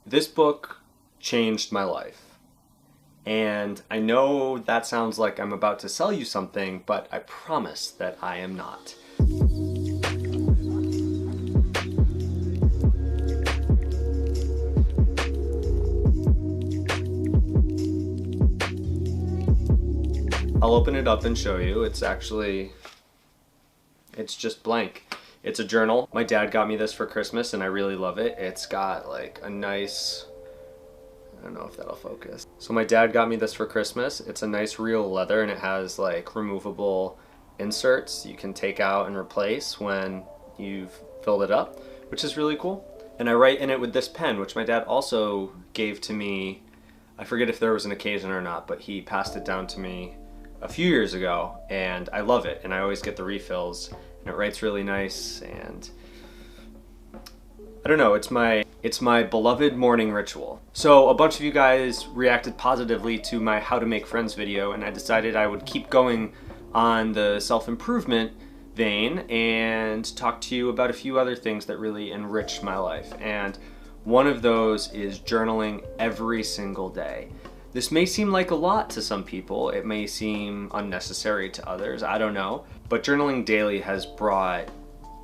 This book changed my life. And I know that sounds like I'm about to sell you something, but I promise that I am not. I'll open it up and show you. It's just blank. It's a journal. My dad got me this for Christmas and I really love it. It's got like a nice, I don't know if that'll focus. So my dad got me this for Christmas. It's a nice real leather and it has like removable inserts you can take out and replace when you've filled it up, which is really cool. And I write in it with this pen, which my dad also gave to me. I forget if there was an occasion or not, but he passed it down to me a few years ago and I love it and I always get the refills and it writes really nice and I don't know, it's my beloved morning ritual. So a bunch of you guys reacted positively to my how to make friends video and I decided I would keep going on the self-improvement vein and talk to you about a few other things that really enrich my life. And one of those is journaling every single day. This may seem like a lot to some people, it may seem unnecessary to others, I don't know, but journaling daily has brought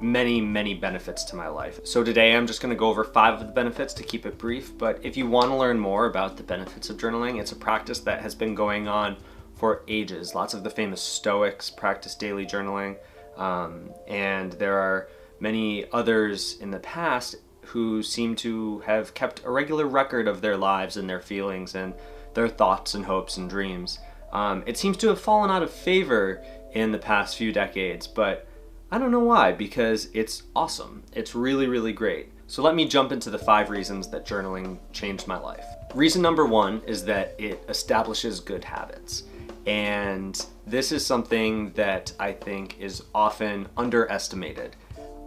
many benefits to my life. So today I'm just going to go over 5 of the benefits to keep it brief, but if you want to learn more about the benefits of journaling, it's a practice that has been going on for ages. Lots of the famous Stoics practice daily journaling, and there are many others in the past who seem to have kept a regular record of their lives and their feelings and their thoughts and hopes and dreams. It seems to have fallen out of favor in the past few decades, but I don't know why, because it's awesome. It's really great. So let me jump into the 5 reasons that journaling changed my life. Reason number 1 is that it establishes good habits. And this is something that I think is often underestimated.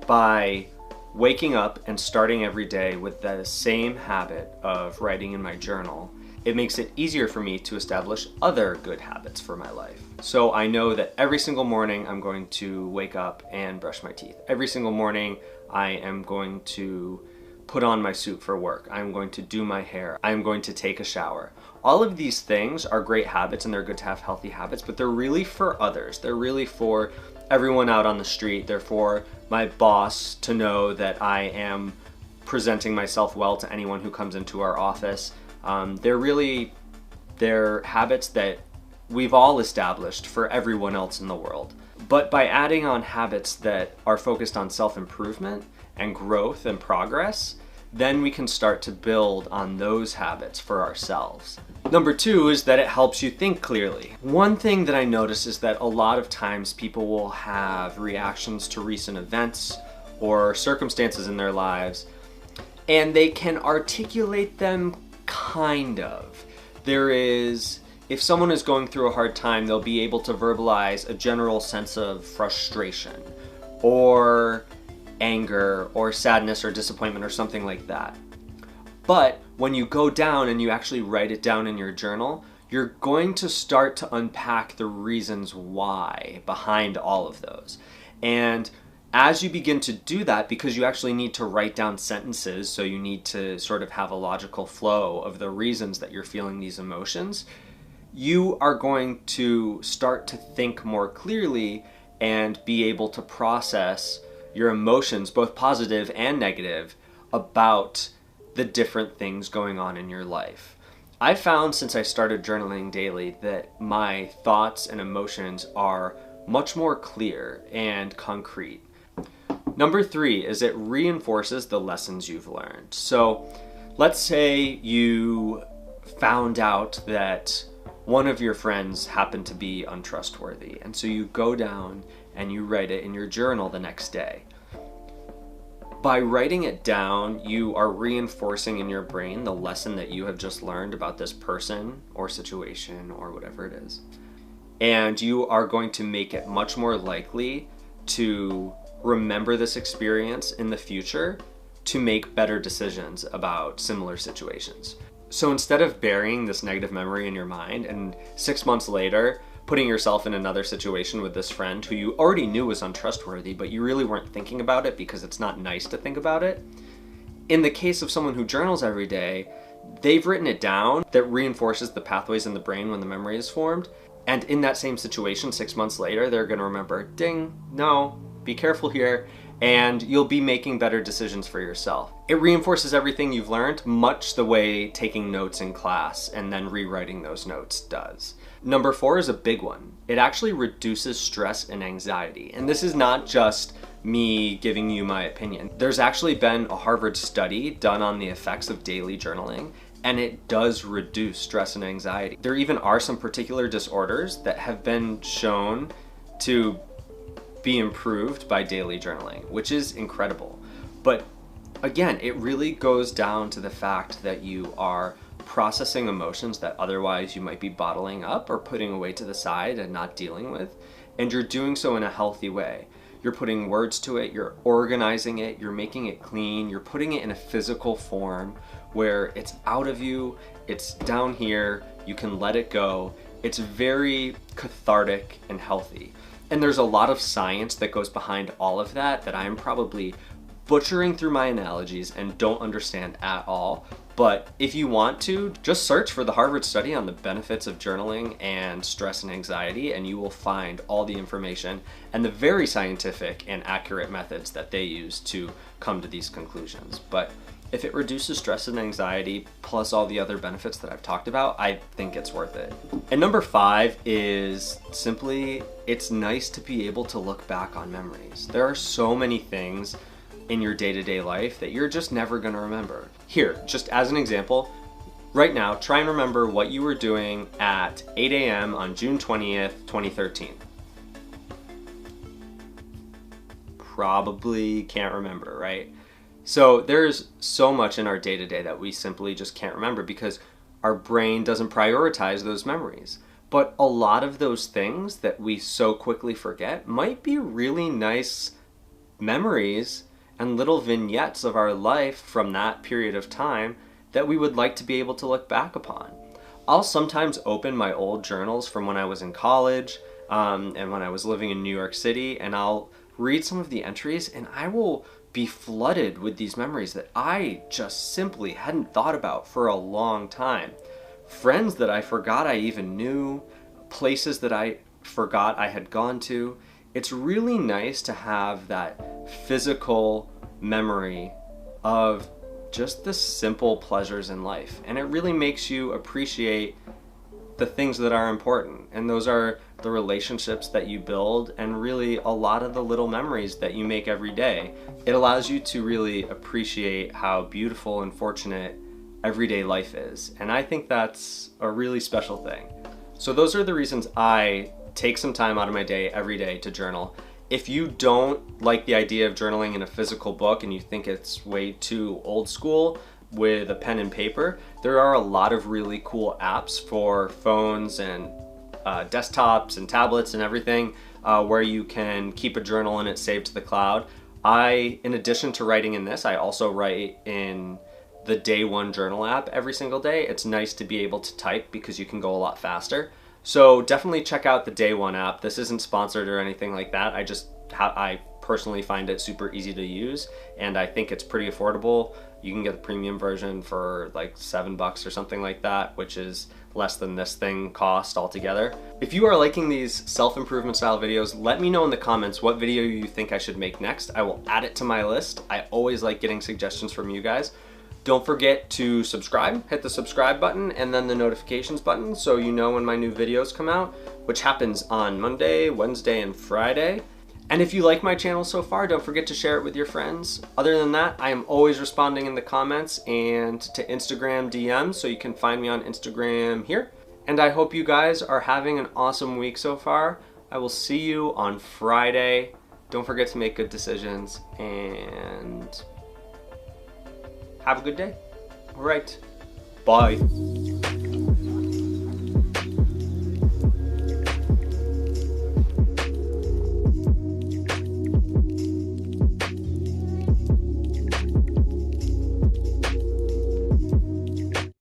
By waking up and starting every day with the same habit of writing in my journal, it makes it easier for me to establish other good habits for my life. So I know that every single morning I'm going to wake up and brush my teeth. Every single morning I am going to put on my suit for work. I'm going to do my hair. I'm going to take a shower. All of these things are great habits and they're good to have healthy habits, but they're really for others. They're really for everyone out on the street. They're for my boss to know that I am presenting myself well to anyone who comes into our office. They're habits that we've all established for everyone else in the world. But by adding on habits that are focused on self-improvement and growth and progress, then we can start to build on those habits for ourselves. Number 2 is that it helps you think clearly. One thing that I notice is that a lot of times people will have reactions to recent events or circumstances in their lives, and they can articulate them kind of. If someone is going through a hard time, they'll be able to verbalize a general sense of frustration or anger or sadness or disappointment or something like that. But when you go down and you actually write it down in your journal, you're going to start to unpack the reasons why behind all of those. And as you begin to do that, because you actually need to write down sentences, so you need to sort of have a logical flow of the reasons that you're feeling these emotions, you are going to start to think more clearly and be able to process your emotions, both positive and negative, about the different things going on in your life. I found since I started journaling daily that my thoughts and emotions are much more clear and concrete. Number 3 is it reinforces the lessons you've learned. So let's say you found out that one of your friends happened to be untrustworthy, and so you go down and you write it in your journal the next day. By writing it down, you are reinforcing in your brain the lesson that you have just learned about this person or situation or whatever it is. And you are going to make it much more likely to remember this experience in the future to make better decisions about similar situations. So instead of burying this negative memory in your mind and 6 months later putting yourself in another situation with this friend who you already knew was untrustworthy, but you really weren't thinking about it because it's not nice to think about it, In the case of someone who journals every day, they've written it down that reinforces the pathways in the brain when the memory is formed. And in that same situation, 6 months later, they're going to remember, ding, no, be careful here, and you'll be making better decisions for yourself. It reinforces everything you've learned, much the way taking notes in class and then rewriting those notes does. Number 4 is a big one. It actually reduces stress and anxiety. And this is not just me giving you my opinion. There's actually been a Harvard study done on the effects of daily journaling, and it does reduce stress and anxiety. There even are some particular disorders that have been shown to be improved by daily journaling, which is incredible. But again, it really goes down to the fact that you are processing emotions that otherwise you might be bottling up or putting away to the side and not dealing with, and you're doing so in a healthy way. You're putting words to it, you're organizing it, you're making it clean, you're putting it in a physical form where it's out of you, it's down here, you can let it go. It's very cathartic and healthy. And there's a lot of science that goes behind all of that I'm probably butchering through my analogies and don't understand at all. But if you want to, just search for the Harvard study on the benefits of journaling and stress and anxiety, and you will find all the information and the very scientific and accurate methods that they use to come to these conclusions. But if it reduces stress and anxiety, plus all the other benefits that I've talked about, I think it's worth it. And number 5 is simply, it's nice to be able to look back on memories. There are so many things in your day-to-day life that you're just never gonna remember. Here, just as an example, right now, try and remember what you were doing at 8 a.m. on June 20th, 2013. Probably can't remember, right? So there's so much in our day-to-day that we simply just can't remember because our brain doesn't prioritize those memories. But a lot of those things that we so quickly forget might be really nice memories and little vignettes of our life from that period of time that we would like to be able to look back upon. I'll sometimes open my old journals from when I was in college and when I was living in New York City, and I'll read some of the entries and I will be flooded with these memories that I just simply hadn't thought about for a long time. Friends that I forgot I even knew, places that I forgot I had gone to. It's really nice to have that physical memory of just the simple pleasures in life. And it really makes you appreciate the things that are important. And those are the relationships that you build and really a lot of the little memories that you make every day. It allows you to really appreciate how beautiful and fortunate everyday life is. And I think that's a really special thing. So those are the reasons I take some time out of my day every day to journal. If you don't like the idea of journaling in a physical book and you think it's way too old school with a pen and paper, there are a lot of really cool apps for phones and desktops and tablets and everything where you can keep a journal and it's saved to the cloud. In addition to writing in this, I also write in the Day One journal app every single day. It's nice to be able to type because you can go a lot faster. So definitely check out the Day One app. This isn't sponsored or anything like that. I personally find it super easy to use, and I think it's pretty affordable. You can get the premium version for like $7 or something like that, which is less than this thing cost altogether. If you are liking these self-improvement style videos, let me know in the comments what video you think I should make next. I will add it to my list. I always like getting suggestions from you guys. Don't forget to subscribe, hit the subscribe button and then the notifications button so you know when my new videos come out, which happens on Monday, Wednesday, and Friday. And if you like my channel so far, don't forget to share it with your friends. Other than that, I am always responding in the comments and to Instagram DMs, so you can find me on Instagram here. And I hope you guys are having an awesome week so far. I will see you on Friday. Don't forget to make good decisions and have a good day. All right, bye.